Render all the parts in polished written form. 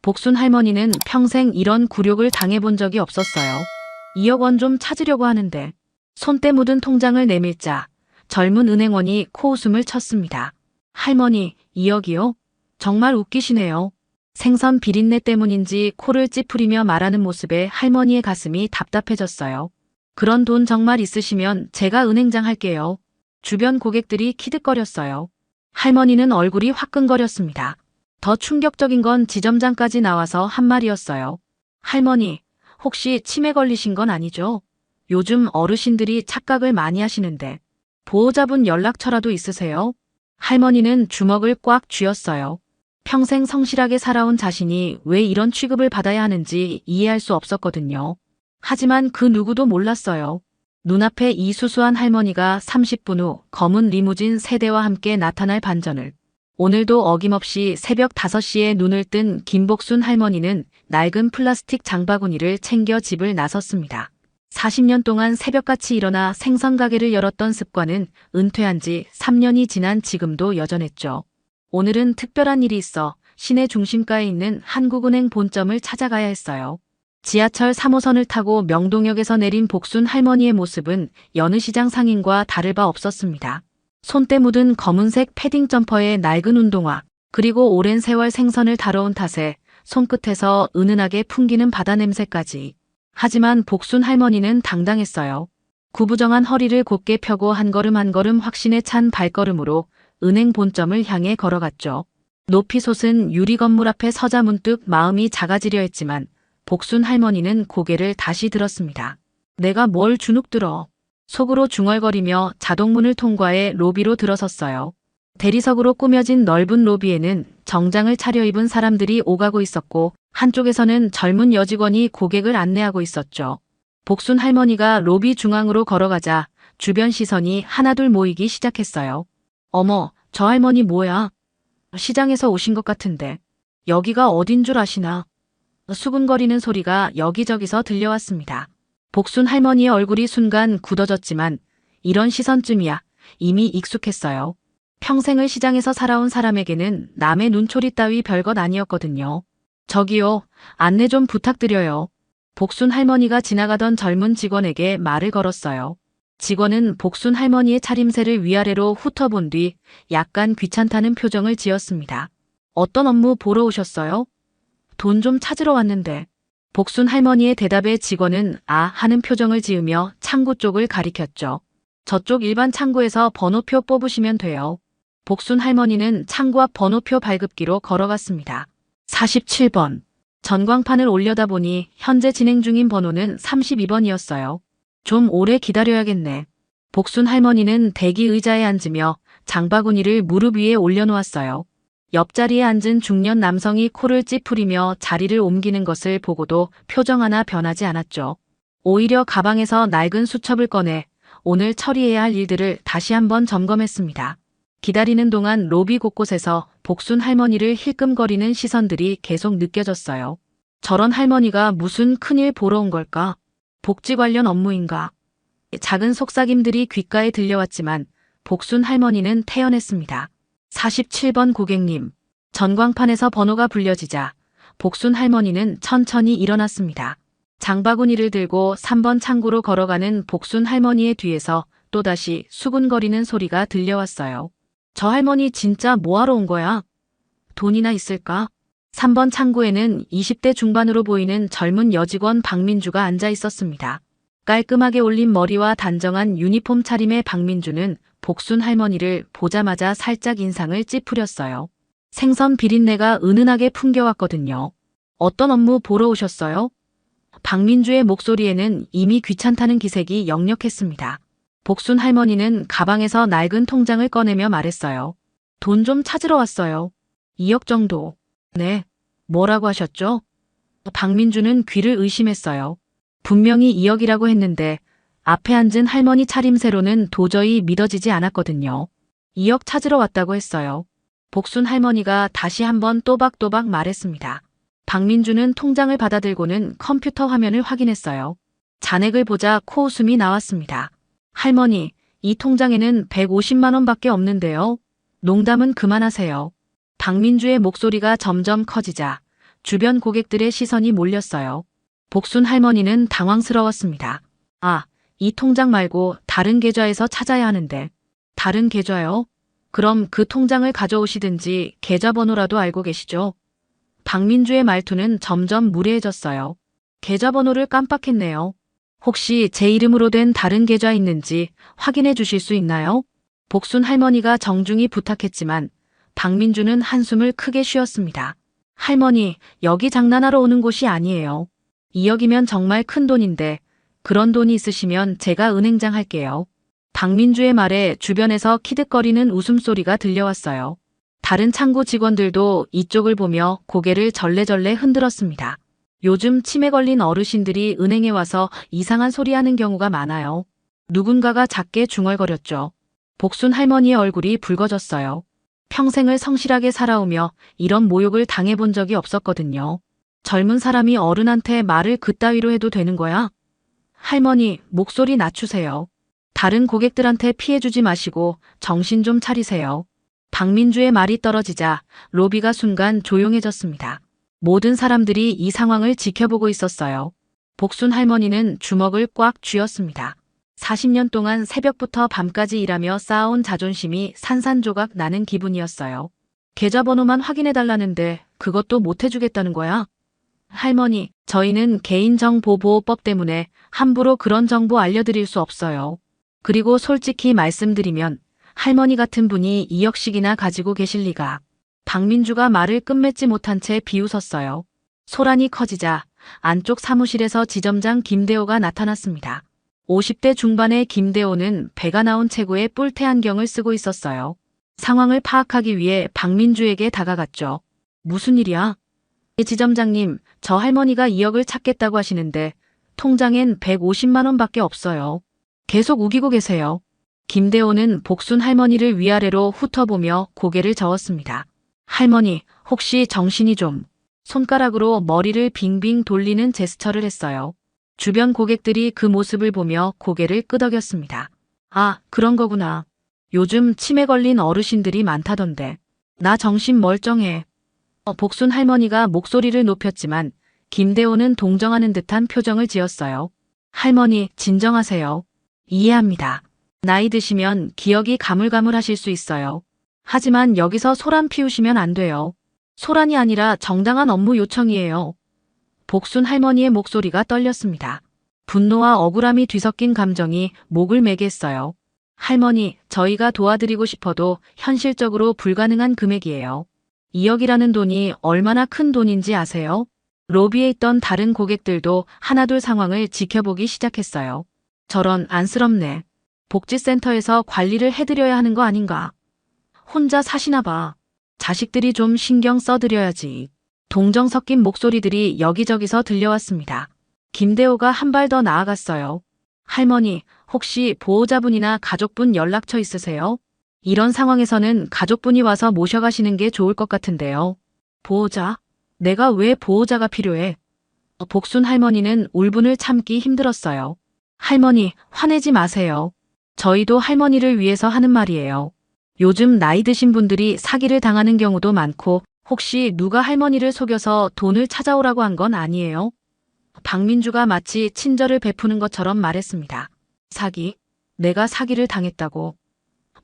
복순 할머니는 평생 이런 굴욕을 당해본 적이 없었어요. 2억 원 좀 찾으려고 하는데 손때 묻은 통장을 내밀자 젊은 은행원이 코웃음을 쳤습니다. 할머니, 2억이요? 정말 웃기시네요. 생선 비린내 때문인지 코를 찌푸리며 말하는 모습에 할머니의 가슴이 답답해졌어요. 그런 돈 정말 있으시면 제가 은행장 할게요. 주변 고객들이 키득거렸어요. 할머니는 얼굴이 화끈거렸습니다. 더 충격적인 건 지점장까지 나와서 한 말이었어요. 할머니, 혹시 치매 걸리신 건 아니죠? 요즘 어르신들이 착각을 많이 하시는데 보호자분 연락처라도 있으세요? 할머니는 주먹을 꽉 쥐었어요. 평생 성실하게 살아온 자신이 왜 이런 취급을 받아야 하는지 이해할 수 없었거든요. 하지만 그 누구도 몰랐어요. 눈앞에 이 수수한 할머니가 30분 후 검은 리무진 세대와 함께 나타날 반전을. 오늘도 어김없이 새벽 5시에 눈을 뜬 김복순 할머니는 낡은 플라스틱 장바구니를 챙겨 집을 나섰습니다. 40년 동안 새벽같이 일어나 생선 가게를 열었던 습관은 은퇴한 지 3년이 지난 지금도 여전했죠. 오늘은 특별한 일이 있어 시내 중심가에 있는 한국은행 본점을 찾아가야 했어요. 지하철 3호선을 타고 명동역에서 내린 복순 할머니의 모습은 여느 시장 상인과 다를 바 없었습니다. 손때 묻은 검은색 패딩 점퍼에 낡은 운동화, 그리고 오랜 세월 생선을 다뤄온 탓에 손끝에서 은은하게 풍기는 바다 냄새까지. 하지만 복순 할머니는 당당했어요. 구부정한 허리를 곧게 펴고 한 걸음 한 걸음 확신에 찬 발걸음으로 은행 본점을 향해 걸어갔죠. 높이 솟은 유리 건물 앞에 서자 문득 마음이 작아지려 했지만 복순 할머니는 고개를 다시 들었습니다. 내가 뭘 주눅들어. 속으로 중얼거리며 자동문을 통과해 로비로 들어섰어요. 대리석으로 꾸며진 넓은 로비에는 정장을 차려입은 사람들이 오가고 있었고 한쪽에서는 젊은 여직원이 고객을 안내하고 있었죠. 복순 할머니가 로비 중앙으로 걸어가자 주변 시선이 하나둘 모이기 시작했어요. 어머, 저 할머니 뭐야? 시장에서 오신 것 같은데. 여기가 어딘 줄 아시나? 수근거리는 소리가 여기저기서 들려왔습니다. 복순 할머니의 얼굴이 순간 굳어졌지만 이런 시선쯤이야 이미 익숙했어요. 평생을 시장에서 살아온 사람에게는 남의 눈초리 따위 별것 아니었거든요. 저기요, 안내 좀 부탁드려요. 복순 할머니가 지나가던 젊은 직원에게 말을 걸었어요. 직원은 복순 할머니의 차림새를 위아래로 훑어본 뒤 약간 귀찮다는 표정을 지었습니다. 어떤 업무 보러 오셨어요? 돈 좀 찾으러 왔는데. 복순 할머니의 대답에 직원은 아 하는 표정을 지으며 창구 쪽을 가리켰죠. 저쪽 일반 창구에서 번호표 뽑으시면 돼요. 복순 할머니는 창구 앞 번호표 발급기로 걸어갔습니다. 47번. 전광판을 올려다보니 현재 진행 중인 번호는 32번이었어요. 좀 오래 기다려야겠네. 복순 할머니는 대기 의자에 앉으며 장바구니를 무릎 위에 올려놓았어요. 옆자리에 앉은 중년 남성이 코를 찌푸리며 자리를 옮기는 것을 보고도 표정 하나 변하지 않았죠. 오히려 가방에서 낡은 수첩을 꺼내 오늘 처리해야 할 일들을 다시 한번 점검했습니다. 기다리는 동안 로비 곳곳에서 복순 할머니를 힐끔거리는 시선들이 계속 느껴졌어요. 저런 할머니가 무슨 큰일 보러 온 걸까? 복지 관련 업무인가? 작은 속삭임들이 귓가에 들려왔지만 복순 할머니는 태연했습니다. 47번 고객님. 전광판에서 번호가 불려지자 복순 할머니는 천천히 일어났습니다. 장바구니를 들고 3번 창구로 걸어가는 복순 할머니의 뒤에서 또다시 수군거리는 소리가 들려왔어요. 저 할머니 진짜 뭐하러 온 거야? 돈이나 있을까? 3번 창구에는 20대 중반으로 보이는 젊은 여직원 박민주가 앉아 있었습니다. 깔끔하게 올린 머리와 단정한 유니폼 차림의 박민주는 복순 할머니를 보자마자 살짝 인상을 찌푸렸어요. 생선 비린내가 은은하게 풍겨왔거든요. 어떤 업무 보러 오셨어요? 박민주의 목소리에는 이미 귀찮다는 기색이 역력했습니다. 복순 할머니는 가방에서 낡은 통장을 꺼내며 말했어요. 돈 좀 찾으러 왔어요. 2억 정도. 네. 뭐라고 하셨죠? 박민주는 귀를 의심했어요. 분명히 2억이라고 했는데 앞에 앉은 할머니 차림새로는 도저히 믿어지지 않았거든요. 2억 찾으러 왔다고 했어요. 복순 할머니가 다시 한번 또박또박 말했습니다. 박민주는 통장을 받아들고는 컴퓨터 화면을 확인했어요. 잔액을 보자 코웃음이 나왔습니다. 할머니, 이 통장에는 150만 원밖에 없는데요. 농담은 그만하세요. 박민주의 목소리가 점점 커지자 주변 고객들의 시선이 몰렸어요. 복순 할머니는 당황스러웠습니다. 아, 이 통장 말고 다른 계좌에서 찾아야 하는데. 다른 계좌요? 그럼 그 통장을 가져오시든지 계좌번호라도 알고 계시죠? 박민주의 말투는 점점 무례해졌어요. 계좌번호를 깜빡했네요. 혹시 제 이름으로 된 다른 계좌 있는지 확인해 주실 수 있나요? 복순 할머니가 정중히 부탁했지만 박민주는 한숨을 크게 쉬었습니다. 할머니, 여기 장난하러 오는 곳이 아니에요. 2억이면 정말 큰 돈인데 그런 돈이 있으시면 제가 은행장 할게요. 박민주의 말에 주변에서 키득거리는 웃음소리가 들려왔어요. 다른 창구 직원들도 이쪽을 보며 고개를 절레절레 흔들었습니다. 요즘 치매 걸린 어르신들이 은행에 와서 이상한 소리 하는 경우가 많아요. 누군가가 작게 중얼거렸죠. 복순 할머니의 얼굴이 붉어졌어요. 평생을 성실하게 살아오며 이런 모욕을 당해본 적이 없었거든요. 젊은 사람이 어른한테 말을 그따위로 해도 되는 거야? 할머니, 목소리 낮추세요. 다른 고객들한테 피해주지 마시고 정신 좀 차리세요. 박민주의 말이 떨어지자 로비가 순간 조용해졌습니다. 모든 사람들이 이 상황을 지켜보고 있었어요. 복순 할머니는 주먹을 꽉 쥐었습니다. 40년 동안 새벽부터 밤까지 일하며 쌓아온 자존심이 산산조각 나는 기분이었어요. 계좌번호만 확인해달라는데 그것도 못 해주겠다는 거야? 할머니, 저희는 개인정보보호법 때문에 함부로 그런 정보 알려드릴 수 없어요. 그리고 솔직히 말씀드리면 할머니 같은 분이 2억씩이나 가지고 계실 리가. 박민주가 말을 끝맺지 못한 채 비웃었어요. 소란이 커지자 안쪽 사무실에서 지점장 김대호가 나타났습니다. 50대 중반의 김대호는 배가 나온 체구의 뿔테 안경을 쓰고 있었어요. 상황을 파악하기 위해 박민주에게 다가갔죠. 무슨 일이야? 지점장님, 저 할머니가 2억을 찾겠다고 하시는데 통장엔 150만 원밖에 없어요. 계속 우기고 계세요. 김대호는 복순 할머니를 위아래로 훑어보며 고개를 저었습니다. 할머니, 혹시 정신이 좀... 손가락으로 머리를 빙빙 돌리는 제스처를 했어요. 주변 고객들이 그 모습을 보며 고개를 끄덕였습니다. 아, 그런 거구나. 요즘 치매 걸린 어르신들이 많다던데. 나 정신 멀쩡해. 복순 할머니가 목소리를 높였지만 김대호는 동정하는 듯한 표정을 지었어요. 할머니, 진정하세요. 이해합니다. 나이 드시면 기억이 가물가물하실 수 있어요. 하지만 여기서 소란 피우시면 안 돼요. 소란이 아니라 정당한 업무 요청이에요. 복순 할머니의 목소리가 떨렸습니다. 분노와 억울함이 뒤섞인 감정이 목을 매게 했어요. 할머니, 저희가 도와드리고 싶어도 현실적으로 불가능한 금액이에요. 2억이라는 돈이 얼마나 큰 돈인지 아세요? 로비에 있던 다른 고객들도 하나둘 상황을 지켜보기 시작했어요. 저런 안쓰럽네. 복지센터에서 관리를 해드려야 하는 거 아닌가? 혼자 사시나 봐. 자식들이 좀 신경 써드려야지. 동정 섞인 목소리들이 여기저기서 들려왔습니다. 김대호가 한 발 더 나아갔어요. 할머니, 혹시 보호자분이나 가족분 연락처 있으세요? 이런 상황에서는 가족분이 와서 모셔가시는 게 좋을 것 같은데요. 보호자? 내가 왜 보호자가 필요해? 복순 할머니는 울분을 참기 힘들었어요. 할머니, 화내지 마세요. 저희도 할머니를 위해서 하는 말이에요. 요즘 나이 드신 분들이 사기를 당하는 경우도 많고 혹시 누가 할머니를 속여서 돈을 찾아오라고 한 건 아니에요? 박민주가 마치 친절을 베푸는 것처럼 말했습니다. 사기? 내가 사기를 당했다고.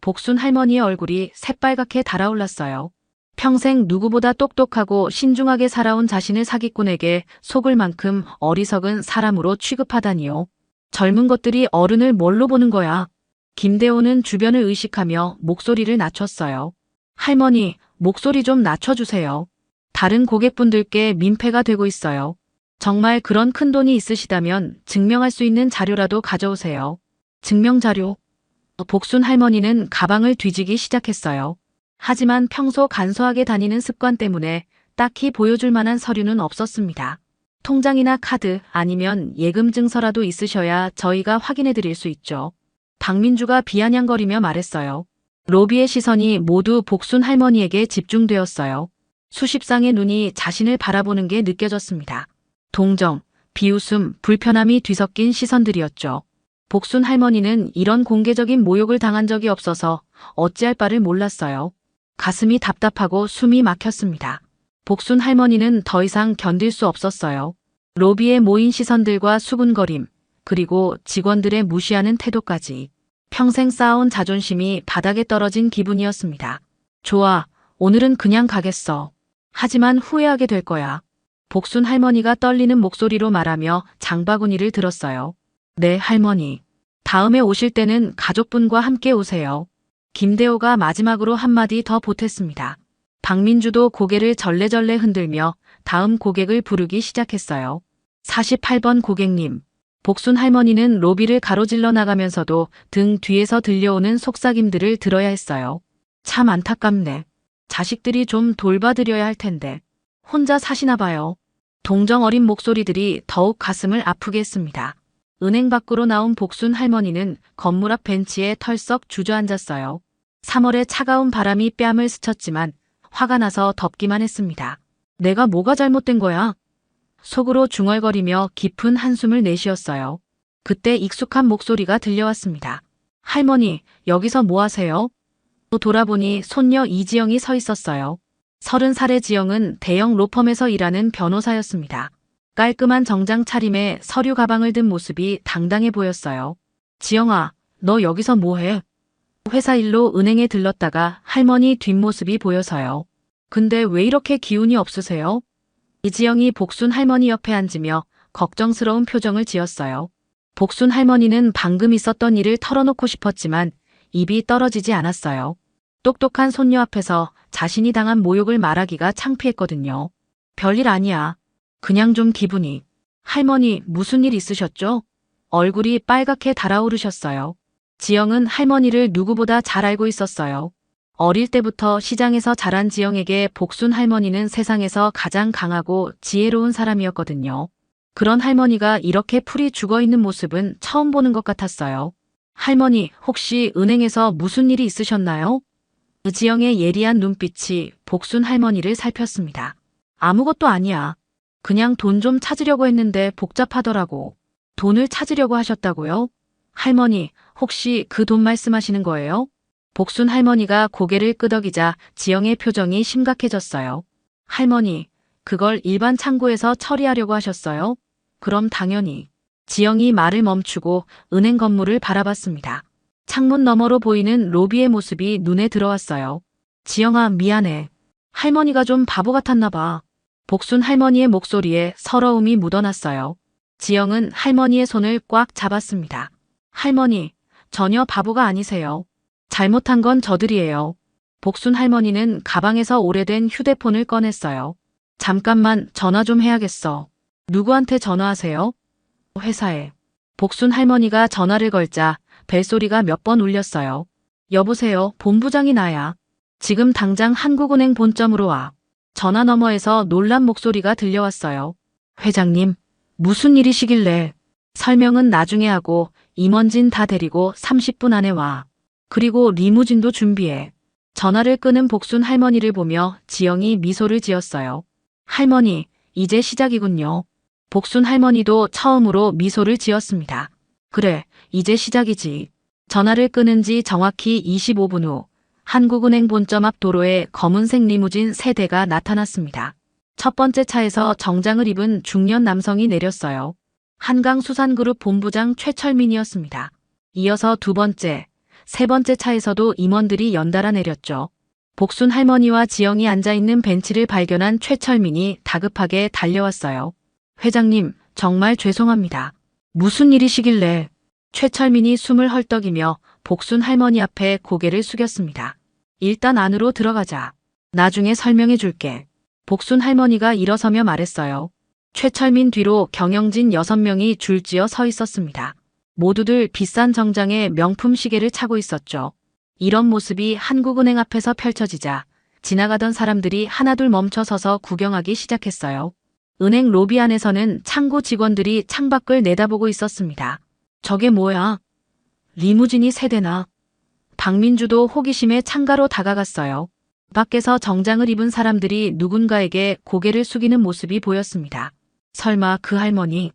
복순 할머니의 얼굴이 새빨갛게 달아올랐어요. 평생 누구보다 똑똑하고 신중하게 살아온 자신을 사기꾼에게 속을 만큼 어리석은 사람으로 취급하다니요. 젊은 것들이 어른을 뭘로 보는 거야? 김대호는 주변을 의식하며 목소리를 낮췄어요. 할머니, 목소리 좀 낮춰주세요. 다른 고객분들께 민폐가 되고 있어요. 정말 그런 큰 돈이 있으시다면 증명할 수 있는 자료라도 가져오세요. 증명 자료? 복순 할머니는 가방을 뒤지기 시작했어요. 하지만 평소 간소하게 다니는 습관 때문에 딱히 보여줄 만한 서류는 없었습니다. 통장이나 카드 아니면 예금 증서라도 있으셔야 저희가 확인해 드릴 수 있죠. 박민주가 비아냥거리며 말했어요. 로비의 시선이 모두 복순 할머니에게 집중되었어요. 수십 쌍의 눈이 자신을 바라보는 게 느껴졌습니다. 동정, 비웃음, 불편함이 뒤섞인 시선들이었죠. 복순 할머니는 이런 공개적인 모욕을 당한 적이 없어서 어찌할 바를 몰랐어요. 가슴이 답답하고 숨이 막혔습니다. 복순 할머니는 더 이상 견딜 수 없었어요. 로비에 모인 시선들과 수군거림, 그리고 직원들의 무시하는 태도까지 평생 쌓아온 자존심이 바닥에 떨어진 기분이었습니다. 좋아, 오늘은 그냥 가겠어. 하지만 후회하게 될 거야. 복순 할머니가 떨리는 목소리로 말하며 장바구니를 들었어요. 네, 할머니. 다음에 오실 때는 가족분과 함께 오세요. 김대호가 마지막으로 한마디 더 보탰습니다. 박민주도 고개를 절레절레 흔들며 다음 고객을 부르기 시작했어요. 48번 고객님. 복순 할머니는 로비를 가로질러 나가면서도 등 뒤에서 들려오는 속삭임들을 들어야 했어요. 참 안타깝네. 자식들이 좀 돌봐드려야 할 텐데. 혼자 사시나 봐요. 동정 어린 목소리들이 더욱 가슴을 아프게 했습니다. 은행 밖으로 나온 복순 할머니는 건물 앞 벤치에 털썩 주저앉았어요. 3월의 차가운 바람이 뺨을 스쳤지만 화가 나서 덥기만 했습니다. 내가 뭐가 잘못된 거야? 속으로 중얼거리며 깊은 한숨을 내쉬었어요. 그때 익숙한 목소리가 들려왔습니다. 할머니, 여기서 뭐 하세요? 또 돌아보니 손녀 이지영이 서 있었어요. 30살의 지영은 대형 로펌에서 일하는 변호사였습니다. 깔끔한 정장 차림에 서류 가방을 든 모습이 당당해 보였어요. 지영아, 너 여기서 뭐해? 회사 일로 은행에 들렀다가 할머니 뒷모습이 보여서요. 근데 왜 이렇게 기운이 없으세요? 이지영이 복순 할머니 옆에 앉으며 걱정스러운 표정을 지었어요. 복순 할머니는 방금 있었던 일을 털어놓고 싶었지만 입이 떨어지지 않았어요. 똑똑한 손녀 앞에서 자신이 당한 모욕을 말하기가 창피했거든요. 별일 아니야. 그냥 좀 기분이. 할머니, 무슨 일 있으셨죠? 얼굴이 빨갛게 달아오르셨어요. 지영은 할머니를 누구보다 잘 알고 있었어요. 어릴 때부터 시장에서 자란 지영에게 복순 할머니는 세상에서 가장 강하고 지혜로운 사람이었거든요. 그런 할머니가 이렇게 풀이 죽어있는 모습은 처음 보는 것 같았어요. 할머니, 혹시 은행에서 무슨 일이 있으셨나요? 지영의 예리한 눈빛이 복순 할머니를 살폈습니다. 아무것도 아니야. 그냥 돈 좀 찾으려고 했는데 복잡하더라고. 돈을 찾으려고 하셨다고요? 할머니, 혹시 그 돈 말씀하시는 거예요? 복순 할머니가 고개를 끄덕이자 지영의 표정이 심각해졌어요. 할머니, 그걸 일반 창고에서 처리하려고 하셨어요? 그럼 당연히. 지영이 말을 멈추고 은행 건물을 바라봤습니다. 창문 너머로 보이는 로비의 모습이 눈에 들어왔어요. 지영아, 미안해. 할머니가 좀 바보 같았나 봐. 복순 할머니의 목소리에 서러움이 묻어났어요. 지영은 할머니의 손을 꽉 잡았습니다. 할머니, 전혀 바보가 아니세요. 잘못한 건 저들이에요. 복순 할머니는 가방에서 오래된 휴대폰을 꺼냈어요. 잠깐만 전화 좀 해야겠어. 누구한테 전화하세요? 회사에. 복순 할머니가 전화를 걸자 벨소리가 몇 번 울렸어요. 여보세요, 본부장이 나야. 지금 당장 한국은행 본점으로 와. 전화 너머에서 놀란 목소리가 들려왔어요. 회장님, 무슨 일이시길래. 설명은 나중에 하고 임원진 다 데리고 30분 안에 와. 그리고 리무진도 준비해. 전화를 끄는 복순 할머니를 보며 지영이 미소를 지었어요. 할머니, 이제 시작이군요. 복순 할머니도 처음으로 미소를 지었습니다. 그래, 이제 시작이지. 전화를 끊은 지 정확히 25분 후 한국은행 본점 앞 도로에 검은색 리무진 3대가 나타났습니다. 첫 번째 차에서 정장을 입은 중년 남성이 내렸어요. 한강수산그룹 본부장 최철민이었습니다. 이어서 두 번째, 세 번째 차에서도 임원들이 연달아 내렸죠. 복순 할머니와 지영이 앉아있는 벤치를 발견한 최철민이 다급하게 달려왔어요. 회장님, 정말 죄송합니다. 무슨 일이시길래. 최철민이 숨을 헐떡이며 복순 할머니 앞에 고개를 숙였습니다. 일단 안으로 들어가자. 나중에 설명해 줄게. 복순 할머니가 일어서며 말했어요. 최철민 뒤로 경영진 6명이 줄지어 서 있었습니다. 모두들 비싼 정장에 명품 시계를 차고 있었죠. 이런 모습이 한국은행 앞에서 펼쳐지자 지나가던 사람들이 하나둘 멈춰 서서 구경하기 시작했어요. 은행 로비 안에서는 창고 직원들이 창밖을 내다보고 있었습니다. 저게 뭐야? 리무진이 3대나. 박민주도 호기심에 창가로 다가갔어요. 밖에서 정장을 입은 사람들이 누군가에게 고개를 숙이는 모습이 보였습니다. 설마 그 할머니?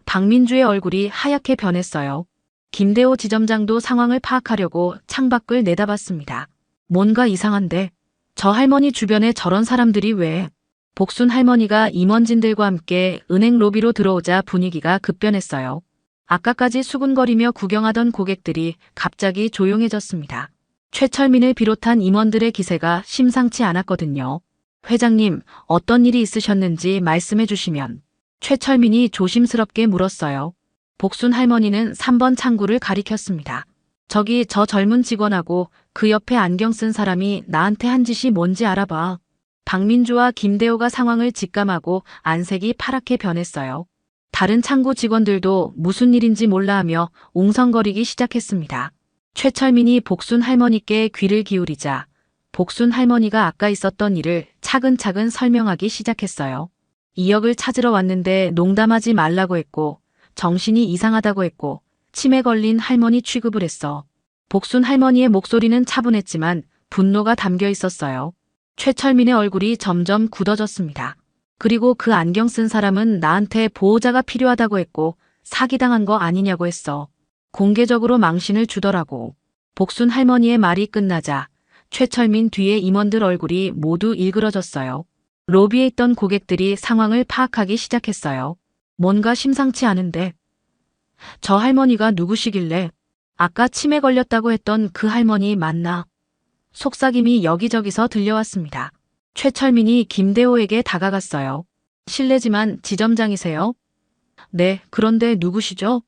박민주의 얼굴이 하얗게 변했어요. 김대호 지점장도 상황을 파악하려고 창밖을 내다봤습니다. 뭔가 이상한데? 저 할머니 주변에 저런 사람들이 왜? 복순 할머니가 임원진들과 함께 은행 로비로 들어오자 분위기가 급변했어요. 아까까지 수군거리며 구경하던 고객들이 갑자기 조용해졌습니다. 최철민을 비롯한 임원들의 기세가 심상치 않았거든요. 회장님, 어떤 일이 있으셨는지 말씀해 주시면. 최철민이 조심스럽게 물었어요. 복순 할머니는 3번 창구를 가리켰습니다. 저기 저 젊은 직원하고 그 옆에 안경 쓴 사람이 나한테 한 짓이 뭔지 알아봐. 박민주와 김대호가 상황을 직감하고 안색이 파랗게 변했어요. 다른 창구 직원들도 무슨 일인지 몰라 하며 웅성거리기 시작했습니다. 최철민이 복순 할머니께 귀를 기울이자 복순 할머니가 아까 있었던 일을 차근차근 설명하기 시작했어요. 2억을 찾으러 왔는데 농담하지 말라고 했고 정신이 이상하다고 했고 치매 걸린 할머니 취급을 했어. 복순 할머니의 목소리는 차분했지만 분노가 담겨 있었어요. 최철민의 얼굴이 점점 굳어졌습니다. 그리고 그 안경 쓴 사람은 나한테 보호자가 필요하다고 했고 사기당한 거 아니냐고 했어. 공개적으로 망신을 주더라고. 복순 할머니의 말이 끝나자 최철민 뒤의 임원들 얼굴이 모두 일그러졌어요. 로비에 있던 고객들이 상황을 파악하기 시작했어요. 뭔가 심상치 않은데. 저 할머니가 누구시길래? 아까 치매 걸렸다고 했던 그 할머니 맞나? 속삭임이 여기저기서 들려왔습니다. 최철민이 김대호에게 다가갔어요. 실례지만 지점장이세요? 네, 그런데 누구시죠?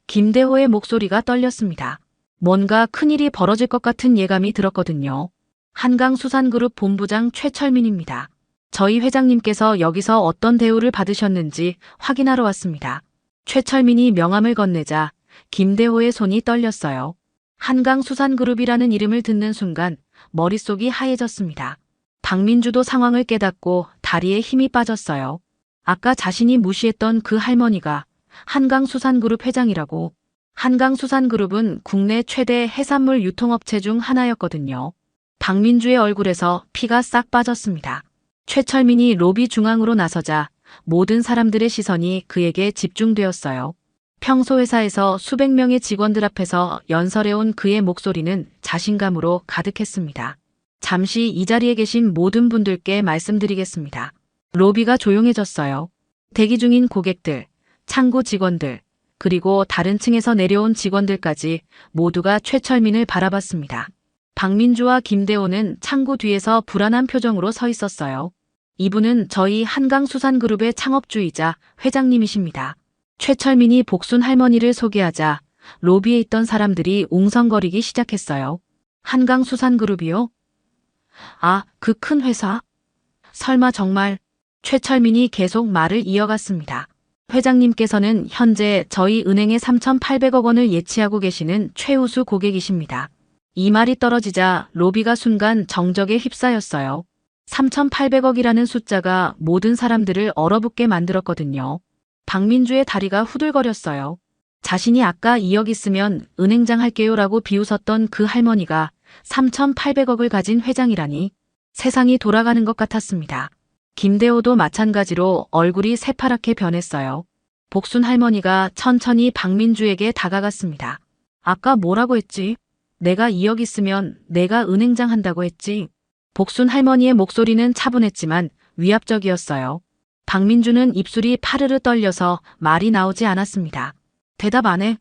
김대호의 목소리가 떨렸습니다. 뭔가 큰일이 벌어질 것 같은 예감이 들었거든요. 한강수산그룹 본부장 최철민입니다. 저희 회장님께서 여기서 어떤 대우를 받으셨는지 확인하러 왔습니다. 최철민이 명함을 건네자 김대호의 손이 떨렸어요. 한강수산그룹이라는 이름을 듣는 순간 머릿속이 하얘졌습니다. 박민주도 상황을 깨닫고 다리에 힘이 빠졌어요. 아까 자신이 무시했던 그 할머니가 한강수산그룹 회장이라고. 한강수산그룹은 국내 최대 해산물 유통업체 중 하나였거든요. 박민주의 얼굴에서 피가 싹 빠졌습니다. 최철민이 로비 중앙으로 나서자 모든 사람들의 시선이 그에게 집중되었어요. 평소 회사에서 수백 명의 직원들 앞에서 연설해온 그의 목소리는 자신감으로 가득했습니다. 잠시 이 자리에 계신 모든 분들께 말씀드리겠습니다. 로비가 조용해졌어요. 대기 중인 고객들, 창구 직원들, 그리고 다른 층에서 내려온 직원들까지 모두가 최철민을 바라봤습니다. 박민주와 김대호는 창구 뒤에서 불안한 표정으로 서 있었어요. 이분은 저희 한강수산그룹의 창업주이자 회장님이십니다. 최철민이 복순 할머니를 소개하자 로비에 있던 사람들이 웅성거리기 시작했어요. 한강수산그룹이요? 아, 그 큰 회사? 설마 정말? 최철민이 계속 말을 이어갔습니다. 회장님께서는 현재 저희 은행에 3,800억 원을 예치하고 계시는 최우수 고객이십니다. 이 말이 떨어지자 로비가 순간 정적에 휩싸였어요. 3,800억이라는 숫자가 모든 사람들을 얼어붙게 만들었거든요. 박민주의 다리가 후들거렸어요. 자신이 아까 2억 있으면 은행장 할게요라고 비웃었던 그 할머니가 3,800억을 가진 회장이라니 세상이 돌아가는 것 같았습니다. 김대호도 마찬가지로 얼굴이 새파랗게 변했어요. 복순 할머니가 천천히 박민주에게 다가갔습니다. 아까 뭐라고 했지? 내가 2억 있으면 내가 은행장 한다고 했지. 복순 할머니의 목소리는 차분했지만 위압적이었어요. 박민주는 입술이 파르르 떨려서 말이 나오지 않았습니다. 대답 안 해?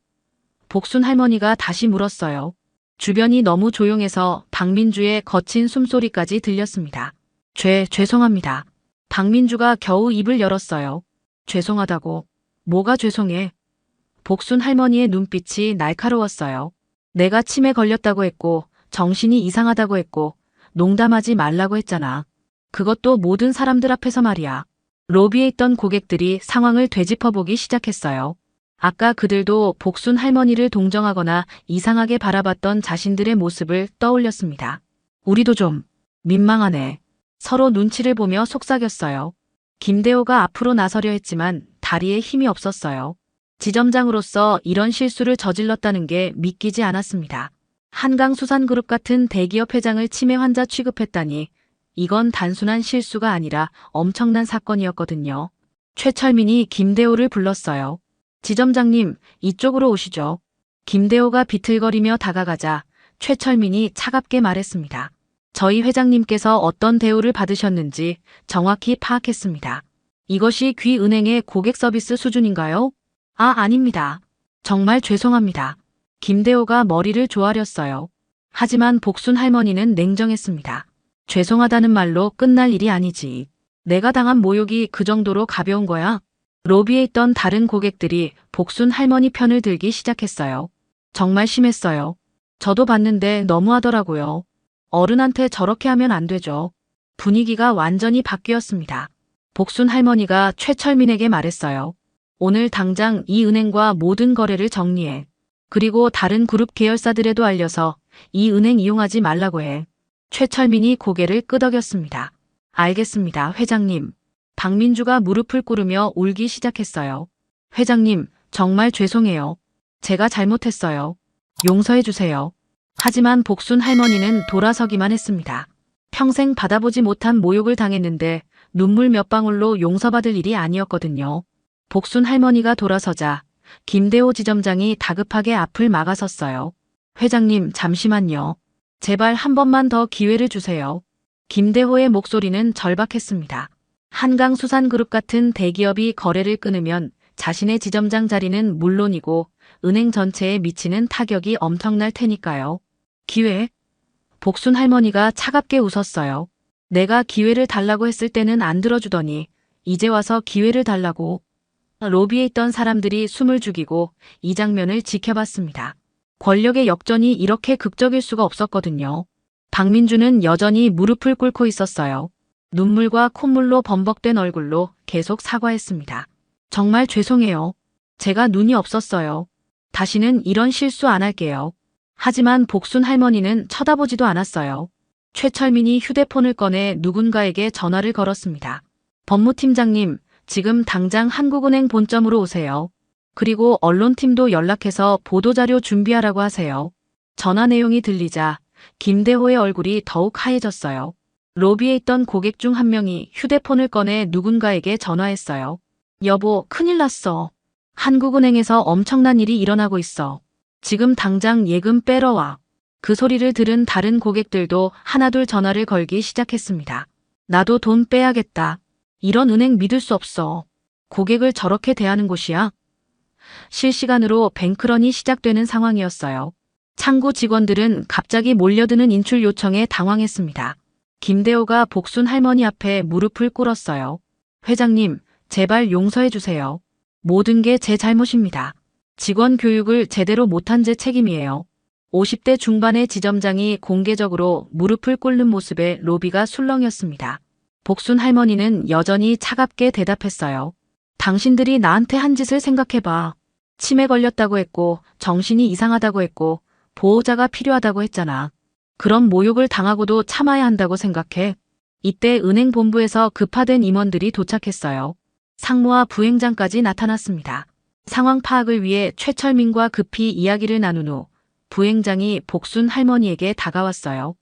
복순 할머니가 다시 물었어요. 주변이 너무 조용해서 박민주의 거친 숨소리까지 들렸습니다. 죄송합니다. 박민주가 겨우 입을 열었어요. 죄송하다고. 뭐가 죄송해? 복순 할머니의 눈빛이 날카로웠어요. 내가 치매 걸렸다고 했고 정신이 이상하다고 했고 농담하지 말라고 했잖아. 그것도 모든 사람들 앞에서 말이야. 로비에 있던 고객들이 상황을 되짚어보기 시작했어요. 아까 그들도 복순 할머니를 동정하거나 이상하게 바라봤던 자신들의 모습을 떠올렸습니다. 우리도 좀 민망하네. 서로 눈치를 보며 속삭였어요. 김대호가 앞으로 나서려 했지만 다리에 힘이 없었어요. 지점장으로서 이런 실수를 저질렀다는 게 믿기지 않았습니다. 한강수산그룹 같은 대기업 회장을 치매 환자 취급했다니 이건 단순한 실수가 아니라 엄청난 사건이었거든요. 최철민이 김대호를 불렀어요. 지점장님, 이쪽으로 오시죠. 김대호가 비틀거리며 다가가자 최철민이 차갑게 말했습니다. 저희 회장님께서 어떤 대우를 받으셨는지 정확히 파악했습니다. 이것이 귀은행의 고객 서비스 수준인가요? 아닙니다. 정말 죄송합니다. 김대호가 머리를 조아렸어요. 하지만 복순 할머니는 냉정했습니다. 죄송하다는 말로 끝날 일이 아니지. 내가 당한 모욕이 그 정도로 가벼운 거야? 로비에 있던 다른 고객들이 복순 할머니 편을 들기 시작했어요. 정말 심했어요. 저도 봤는데 너무하더라고요. 어른한테 저렇게 하면 안 되죠. 분위기가 완전히 바뀌었습니다. 복순 할머니가 최철민에게 말했어요. 오늘 당장 이 은행과 모든 거래를 정리해. 그리고 다른 그룹 계열사들에도 알려서 이 은행 이용하지 말라고 해. 최철민이 고개를 끄덕였습니다. 알겠습니다, 회장님. 박민주가 무릎을 꿇으며 울기 시작했어요. 회장님, 정말 죄송해요. 제가 잘못했어요. 용서해 주세요. 하지만 복순 할머니는 돌아서기만 했습니다. 평생 받아보지 못한 모욕을 당했는데 눈물 몇 방울로 용서받을 일이 아니었거든요. 복순 할머니가 돌아서자 김대호 지점장이 다급하게 앞을 막아섰어요. 회장님, 잠시만요. 제발 한 번만 더 기회를 주세요. 김대호의 목소리는 절박했습니다. 한강수산그룹 같은 대기업이 거래를 끊으면 자신의 지점장 자리는 물론이고 은행 전체에 미치는 타격이 엄청날 테니까요. 기회? 복순 할머니가 차갑게 웃었어요. 내가 기회를 달라고 했을 때는 안 들어주더니 이제 와서 기회를 달라고. 로비에 있던 사람들이 숨을 죽이고 이 장면을 지켜봤습니다. 권력의 역전이 이렇게 극적일 수가 없었거든요. 박민주는 여전히 무릎을 꿇고 있었어요. 눈물과 콧물로 범벅된 얼굴로 계속 사과했습니다. 정말 죄송해요. 제가 눈이 없었어요. 다시는 이런 실수 안 할게요. 하지만 복순 할머니는 쳐다보지도 않았어요. 최철민이 휴대폰을 꺼내 누군가에게 전화를 걸었습니다. 법무팀장님, 지금 당장 한국은행 본점으로 오세요. 그리고 언론팀도 연락해서 보도자료 준비하라고 하세요. 전화 내용이 들리자 김대호의 얼굴이 더욱 하얘졌어요. 로비에 있던 고객 중 한 명이 휴대폰을 꺼내 누군가에게 전화했어요. 여보, 큰일 났어. 한국은행에서 엄청난 일이 일어나고 있어. 지금 당장 예금 빼러 와. 그 소리를 들은 다른 고객들도 하나둘 전화를 걸기 시작했습니다. 나도 돈 빼야겠다. 이런 은행 믿을 수 없어. 고객을 저렇게 대하는 곳이야? 실시간으로 뱅크런이 시작되는 상황이었어요. 창구 직원들은 갑자기 몰려드는 인출 요청에 당황했습니다. 김대호가 복순 할머니 앞에 무릎을 꿇었어요. 회장님, 제발 용서해 주세요. 모든 게 제 잘못입니다. 직원 교육을 제대로 못한 제 책임이에요. 50대 중반의 지점장이 공개적으로 무릎을 꿇는 모습에 로비가 술렁였습니다. 복순 할머니는 여전히 차갑게 대답했어요. 당신들이 나한테 한 짓을 생각해봐. 치매 걸렸다고 했고 정신이 이상하다고 했고 보호자가 필요하다고 했잖아. 그런 모욕을 당하고도 참아야 한다고 생각해. 이때 은행 본부에서 급파된 임원들이 도착했어요. 상무와 부행장까지 나타났습니다. 상황 파악을 위해 최철민과 급히 이야기를 나눈 후 부행장이 복순 할머니에게 다가왔어요.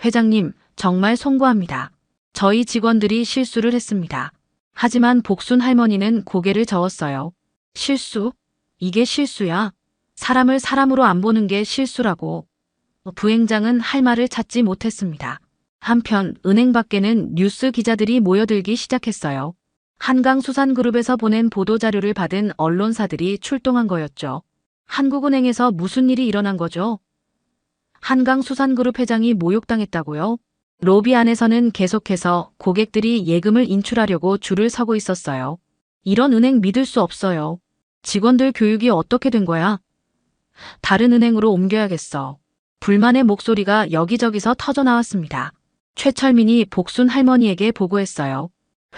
회장님, 정말 송구합니다. 저희 직원들이 실수를 했습니다. 하지만 복순 할머니는 고개를 저었어요. 실수? 이게 실수야? 사람을 사람으로 안 보는 게 실수라고. 부행장은 할 말을 찾지 못했습니다. 한편 은행 밖에는 뉴스 기자들이 모여들기 시작했어요. 한강수산그룹에서 보낸 보도자료를 받은 언론사들이 출동한 거였죠. 한국은행에서 무슨 일이 일어난 거죠? 한강수산그룹 회장이 모욕당했다고요? 로비 안에서는 계속해서 고객들이 예금을 인출하려고 줄을 서고 있었어요. 이런 은행 믿을 수 없어요. 직원들 교육이 어떻게 된 거야? 다른 은행으로 옮겨야겠어. 불만의 목소리가 여기저기서 터져나왔습니다. 최철민이 복순 할머니에게 보고했어요.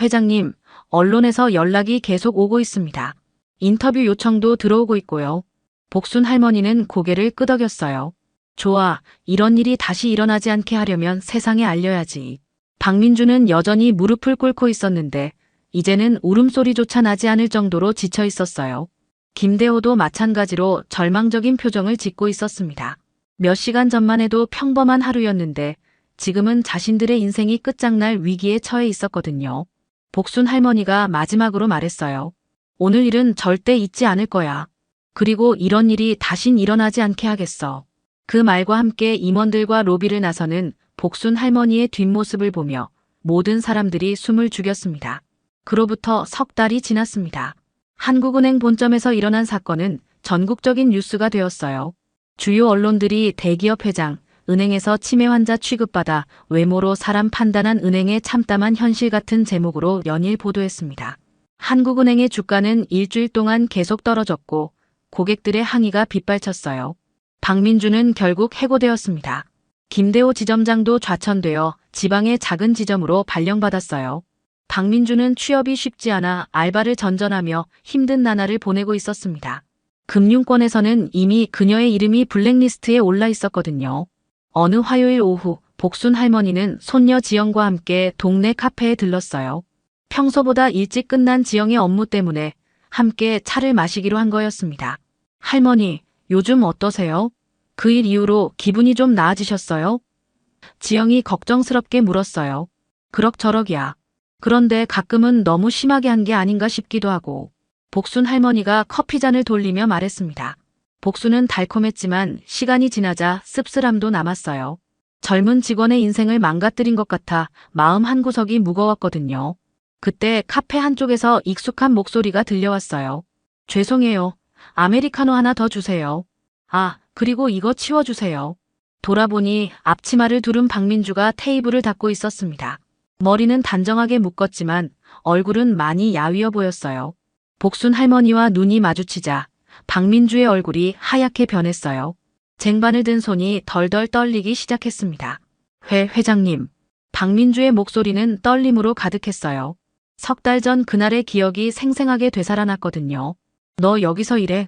회장님, 언론에서 연락이 계속 오고 있습니다. 인터뷰 요청도 들어오고 있고요. 복순 할머니는 고개를 끄덕였어요. 좋아, 이런 일이 다시 일어나지 않게 하려면 세상에 알려야지. 박민주는 여전히 무릎을 꿇고 있었는데 이제는 울음소리조차 나지 않을 정도로 지쳐 있었어요. 김대호도 마찬가지로 절망적인 표정을 짓고 있었습니다. 몇 시간 전만 해도 평범한 하루였는데 지금은 자신들의 인생이 끝장날 위기에 처해 있었거든요. 복순 할머니가 마지막으로 말했어요. 오늘 일은 절대 잊지 않을 거야. 그리고 이런 일이 다신 일어나지 않게 하겠어. 그 말과 함께 임원들과 로비를 나서는 복순 할머니의 뒷모습을 보며 모든 사람들이 숨을 죽였습니다. 그로부터 석 달이 지났습니다. 한국은행 본점에서 일어난 사건은 전국적인 뉴스가 되었어요. 주요 언론들이 대기업 회장, 은행에서 치매 환자 취급받아 외모로 사람 판단한 은행의 참담한 현실 같은 제목으로 연일 보도했습니다. 한국은행의 주가는 일주일 동안 계속 떨어졌고 고객들의 항의가 빗발쳤어요. 박민주는 결국 해고되었습니다. 김대호 지점장도 좌천되어 지방의 작은 지점으로 발령받았어요. 박민주는 취업이 쉽지 않아 알바를 전전하며 힘든 나날을 보내고 있었습니다. 금융권에서는 이미 그녀의 이름이 블랙리스트에 올라 있었거든요. 어느 화요일 오후 복순 할머니는 손녀 지영과 함께 동네 카페에 들렀어요. 평소보다 일찍 끝난 지영의 업무 때문에 함께 차를 마시기로 한 거였습니다. 할머니, 요즘 어떠세요? 그 일 이후로 기분이 좀 나아지셨어요? 지영이 걱정스럽게 물었어요. 그럭저럭이야. 그런데 가끔은 너무 심하게 한 게 아닌가 싶기도 하고. 복순 할머니가 커피잔을 돌리며 말했습니다. 복순은 달콤했지만 시간이 지나자 씁쓸함도 남았어요. 젊은 직원의 인생을 망가뜨린 것 같아 마음 한구석이 무거웠거든요. 그때 카페 한쪽에서 익숙한 목소리가 들려왔어요. 죄송해요. 아메리카노 하나 더 주세요. 아, 그리고 이거 치워주세요. 돌아보니 앞치마를 두른 박민주가 테이블을 닦고 있었습니다. 머리는 단정하게 묶었지만 얼굴은 많이 야위어 보였어요. 복순 할머니와 눈이 마주치자 박민주의 얼굴이 하얗게 변했어요. 쟁반을 든 손이 덜덜 떨리기 시작했습니다. 회장님. 박민주의 목소리는 떨림으로 가득했어요. 석 달 전 그날의 기억이 생생하게 되살아났거든요. 너 여기서 일해?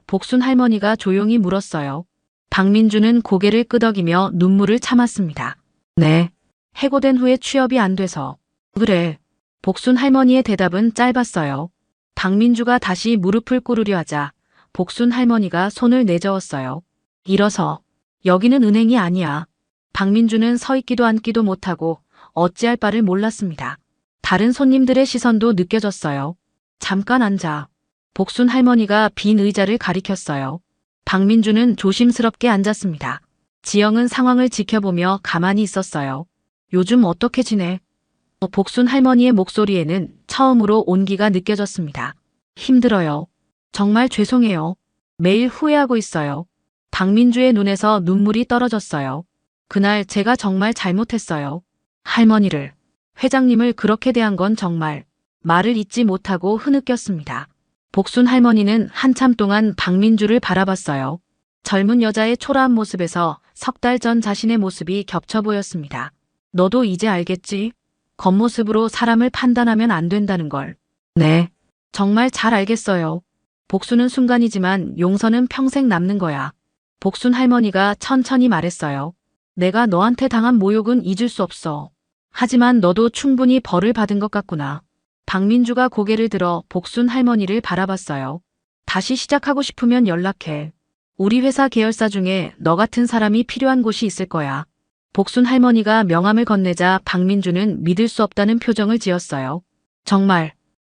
복순 할머니가 조용히 물었어요. 박민주는 고개를 끄덕이며 눈물을 참았습니다. 네. 해고된 후에 취업이 안 돼서. 그래. 복순 할머니의 대답은 짧았어요. 박민주가 다시 무릎을 꿇으려 하자 복순 할머니가 손을 내저었어요. 일어서. 여기는 은행이 아니야. 박민주는 서 있기도 앉기도 못하고 어찌할 바를 몰랐습니다. 다른 손님들의 시선도 느껴졌어요. 잠깐 앉아. 복순 할머니가 빈 의자를 가리켰어요. 박민주는 조심스럽게 앉았습니다. 지영은 상황을 지켜보며 가만히 있었어요. 요즘 어떻게 지내? 복순 할머니의 목소리에는 처음으로 온기가 느껴졌습니다. 힘들어요. 정말 죄송해요. 매일 후회하고 있어요. 박민주의 눈에서 눈물이 떨어졌어요. 그날 제가 정말 잘못했어요. 할머니를, 회장님을 그렇게 대한 건 정말 말을 잇지 못하고 흐느꼈습니다. 복순 할머니는 한참 동안 박민주를 바라봤어요. 젊은 여자의 초라한 모습에서 석 달 전 자신의 모습이 겹쳐 보였습니다. 너도 이제 알겠지? 겉모습으로 사람을 판단하면 안 된다는 걸. 네. 정말 잘 알겠어요. 복수는 순간이지만 용서는 평생 남는 거야. 복순 할머니가 천천히 말했어요. 내가 너한테 당한 모욕은 잊을 수 없어. 하지만 너도 충분히 벌을 받은 것 같구나. 박민주가 고개를 들어 복순 할머니를 바라봤어요. 다시 시작하고 싶으면 연락해. 우리 회사 계열사 중에 너 같은 사람이 필요한 곳이 있을 거야. 복순 할머니가 명함을 건네자 박민주는 믿을 수 없다는 표정을 지었어요.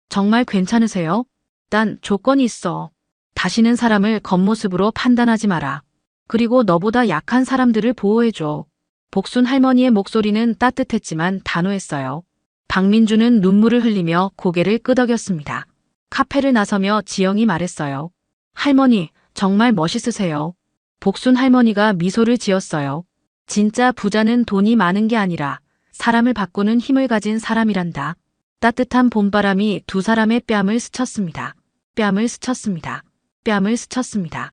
정말 괜찮으세요? 난 조건이 있어. 다시는 사람을 겉모습으로 판단하지 마라. 그리고 너보다 약한 사람들을 보호해줘. 복순 할머니의 목소리는 따뜻했지만 단호했어요. 박민주는 눈물을 흘리며 고개를 끄덕였습니다. 카페를 나서며 지영이 말했어요. 할머니, 정말 멋있으세요. 복순 할머니가 미소를 지었어요. 진짜 부자는 돈이 많은 게 아니라 사람을 바꾸는 힘을 가진 사람이란다. 따뜻한 봄바람이 두 사람의 뺨을 스쳤습니다. 뺨을 스쳤습니다.